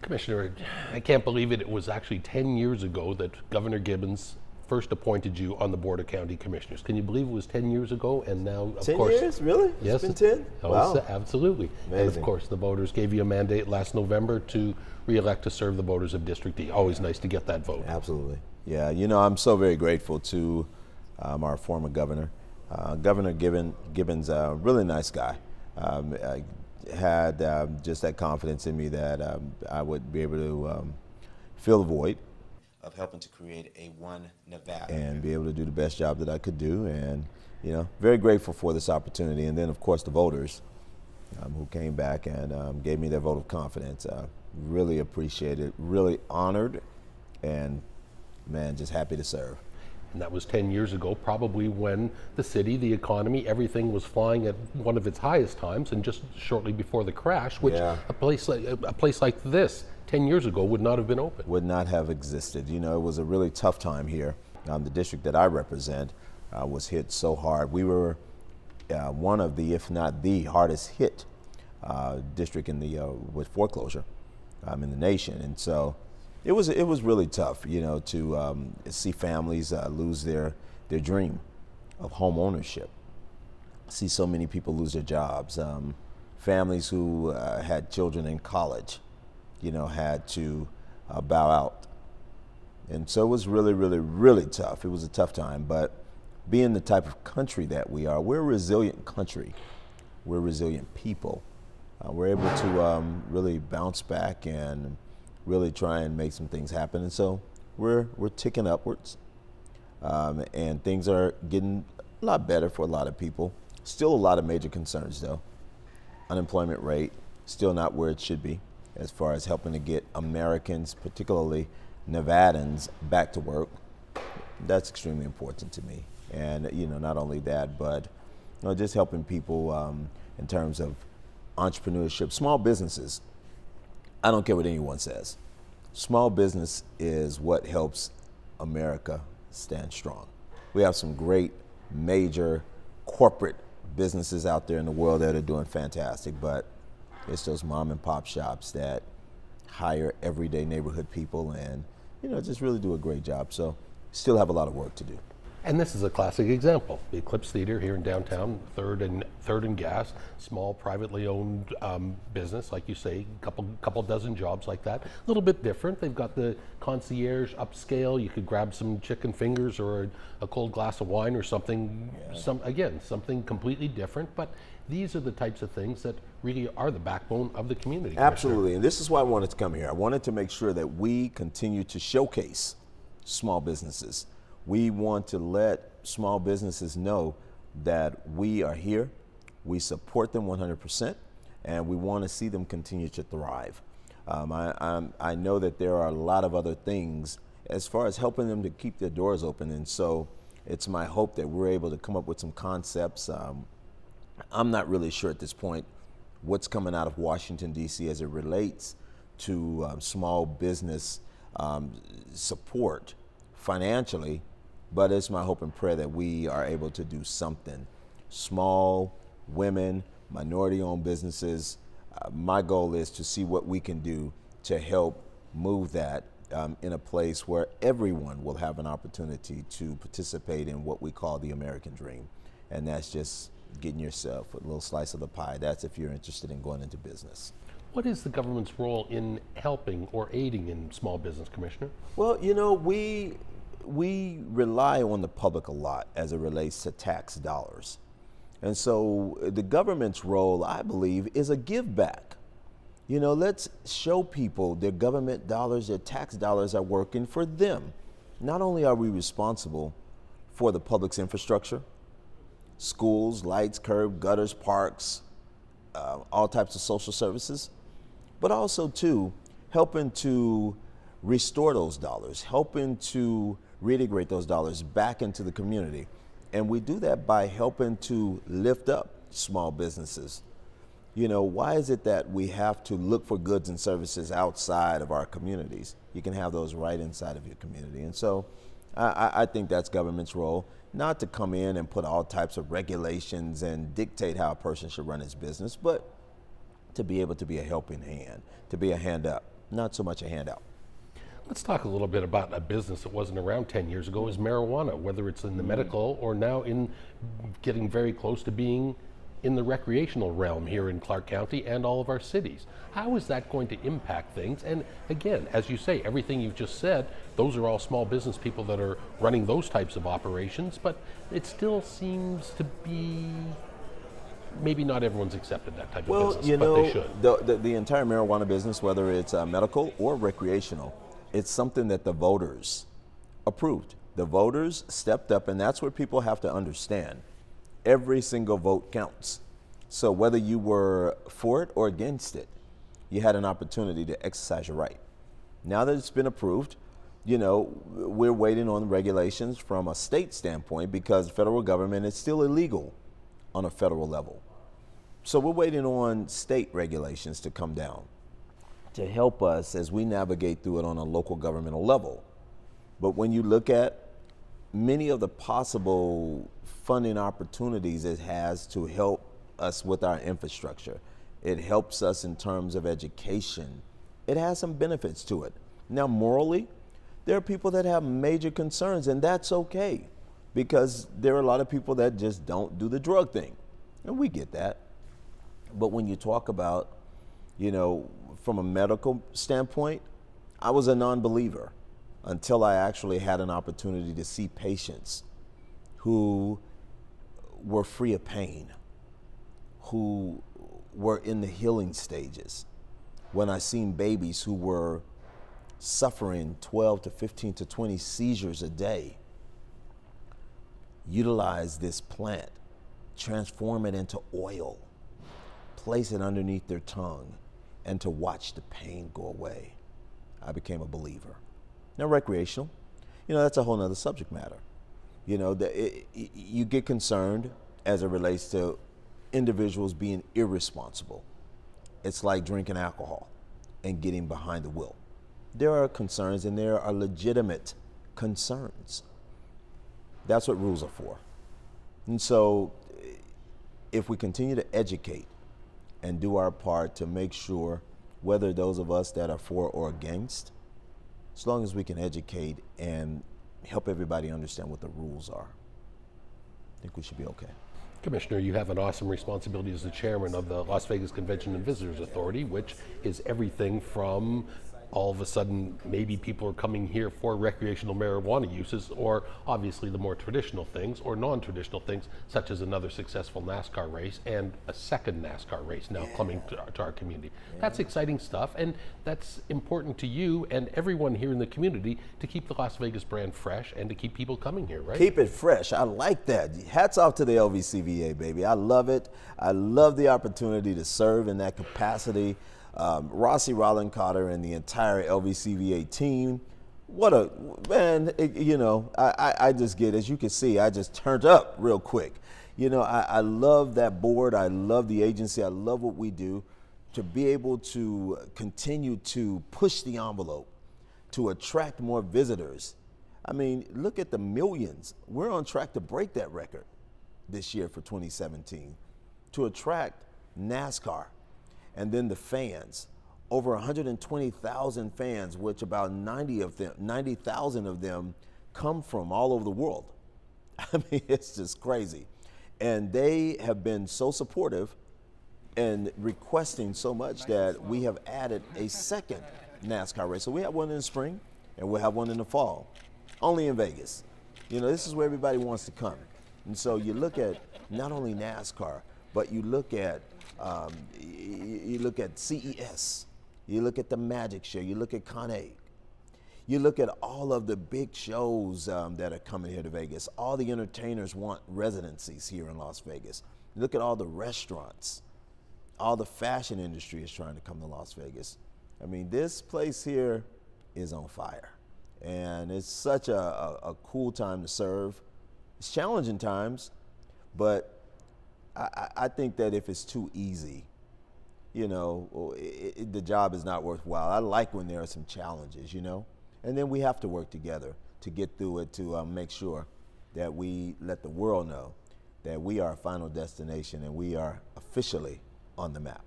Commissioner, I can't believe it. It was actually 10 years ago that Governor Gibbons first appointed you on the Board of County Commissioners. Can you believe it was 10 years ago? And now, of 10 course. years? Really? Yes. It's been 10? Oh, Wow. Absolutely. Amazing. And of course, the voters gave you a mandate last November to re-elect to serve the voters of District D. Always nice to get that vote. Absolutely. Yeah, you know, I'm so very grateful to our former governor. Governor Gibbons, a really nice guy. Had just that confidence in me that I would be able to fill the void of helping to create a one Nevada and be able to do the best job that I could do. And, you know, very grateful for this opportunity. And then, of course, the voters who came back and gave me their vote of confidence. Really appreciate it, really honored, and, man, just happy to serve. And that was 10 years ago, probably when the city, the economy, everything was flying at one of its highest times, and just shortly before the crash, which Yeah. a place like this 10 years ago would not have been open. Would not have existed. You know, it was a really tough time here. The district that I represent was hit so hard. We were one of the, if not the hardest hit district in the with foreclosure in the nation, and so it was really tough, you know, to see families lose their dream of home ownership. See so many people lose their jobs. Families who had children in college, you know, had to bow out. And so it was really, really, really tough. It was a tough time, but being the type of country that we are, we're a resilient country. We're resilient people. We're able to really bounce back and really try and make some things happen. And so we're ticking upwards. And things are getting a lot better for a lot of people. Still a lot of major concerns though. Unemployment rate, still not where it should be as far as helping to get Americans, particularly Nevadans, back to work. That's extremely important to me. And, you know, not only that, but, you know, just helping people in terms of entrepreneurship, small businesses. I don't care what anyone says. Small business is what helps America stand strong. We have some great major corporate businesses out there in the world that are doing fantastic, but it's those mom and pop shops that hire everyday neighborhood people and, you know, just really do a great job. So still have a lot of work to do. And this is a classic example. The Eclipse Theater here in downtown, third and gas, small privately owned business, like you say, couple dozen jobs like that. A little bit different. They've got the concierge upscale. You could grab some chicken fingers or a cold glass of wine or something. Yeah. Something completely different. But these are the types of things that really are the backbone of the community. Absolutely, and this is why I wanted to come here. I wanted to make sure that we continue to showcase small businesses. We want to let small businesses know that we are here, we support them 100%, and we want to see them continue to thrive. I know that there are a lot of other things as far as helping them to keep their doors open, and so it's my hope that we're able to come up with some concepts. I'm not really sure at this point what's coming out of Washington, D.C. as it relates to small business support financially, but it's my hope and prayer that we are able to do something. Small, women, minority-owned businesses, my goal is to see what we can do to help move that in a place where everyone will have an opportunity to participate in what we call the American dream. And that's just getting yourself a little slice of the pie. That's if you're interested in going into business. What is the government's role in helping or aiding in small business, Commissioner? Well, you know, we rely on the public a lot as it relates to tax dollars. And so the government's role, I believe, is a give back. You know, let's show people their government dollars, their tax dollars are working for them. Not only are we responsible for the public's infrastructure, schools, lights, curb, gutters, parks, all types of social services, but also too, helping to restore those dollars, helping to reintegrate those dollars back into the community. And we do that by helping to lift up small businesses. You know, why is it that we have to look for goods and services outside of our communities? You can have those right inside of your community. And so I think that's government's role, not to come in and put all types of regulations and dictate how a person should run his business, but to be able to be a helping hand, to be a hand up. not so much a handout. Let's talk a little bit about a business that wasn't around 10 years ago, is marijuana, whether it's in the medical or now in getting very close to being in the recreational realm here in Clark County and all of our cities. How is that going to impact things? And again, as you say, everything you've just said, those are all small business people that are running those types of operations, but it still seems to be, maybe not everyone's accepted that type of business, but they should. The entire marijuana business, whether it's medical or recreational, it's something that the voters approved. The voters stepped up, and that's what people have to understand. Every single vote counts. So whether you were for it or against it, you had an opportunity to exercise your right. Now that it's been approved, we're waiting on the regulations from a state standpoint because the federal government is still illegal on a federal level. So we're waiting on state regulations to come down to help us as we navigate through it on a local governmental level. But when you look at many of the possible funding opportunities it has to help us with our infrastructure, it helps us in terms of education. It has some benefits to it. Now, morally, there are people that have major concerns, and that's okay because there are a lot of people that just don't do the drug thing, and we get that. But when you talk about, from a medical standpoint, I was a non-believer until I actually had an opportunity to see patients who were free of pain, who were in the healing stages. When I seen babies who were suffering 12 to 15 to 20 seizures a day, utilize this plant, transform it into oil, place it underneath their tongue, and to watch the pain go away, I became a believer. Now, recreational, that's a whole nother subject matter. You get concerned as it relates to individuals being irresponsible. It's like drinking alcohol and getting behind the wheel. There are concerns, and there are legitimate concerns. That's what rules are for. And so if we continue to educate and do our part to make sure, whether those of us that are for or against, as long as we can educate and help everybody understand what the rules are, I think we should be okay. Commissioner, you have an awesome responsibility as the chairman of the Las Vegas Convention and Visitors Authority, which is everything from all of a sudden maybe people are coming here for recreational marijuana uses, or obviously the more traditional things or non-traditional things, such as another successful NASCAR race and a second NASCAR race now coming to our community. That's exciting stuff, and that's important to you and everyone here in the community to keep the Las Vegas brand fresh and to keep people coming here, right? Keep it fresh. I like that. Hats off to the LVCVA, baby. I love it. I love the opportunity to serve in that capacity. Rossi Rollin Cotter and the entire LVCVA team. What a, man, I just get, as you can see, I just turned up real quick. I love that board. I love the agency. I love what we do to be able to continue to push the envelope, to attract more visitors. I mean, look at the millions. We're on track to break that record this year for 2017, to attract NASCAR. And then the fans, over 120,000 fans, which about 90,000 of them come from all over the world. I mean, it's just crazy. And they have been so supportive and requesting so much that we have added a second NASCAR race. So we have one in the spring and we'll have one in the fall, only in Vegas. This is where everybody wants to come. And so you look at not only NASCAR, but you look at CES, you look at the Magic Show, you look at Con Egg, you look at all of the big shows that are coming here to Vegas. All the entertainers want residencies here in Las Vegas. You look at all the restaurants, all the fashion industry is trying to come to Las Vegas. I mean, this place here is on fire, and it's such a cool time to serve. It's challenging times, but I think that if it's too easy, the job is not worthwhile. I like when there are some challenges, and then we have to work together to get through it, to make sure that we let the world know that we are a final destination and we are officially on the map.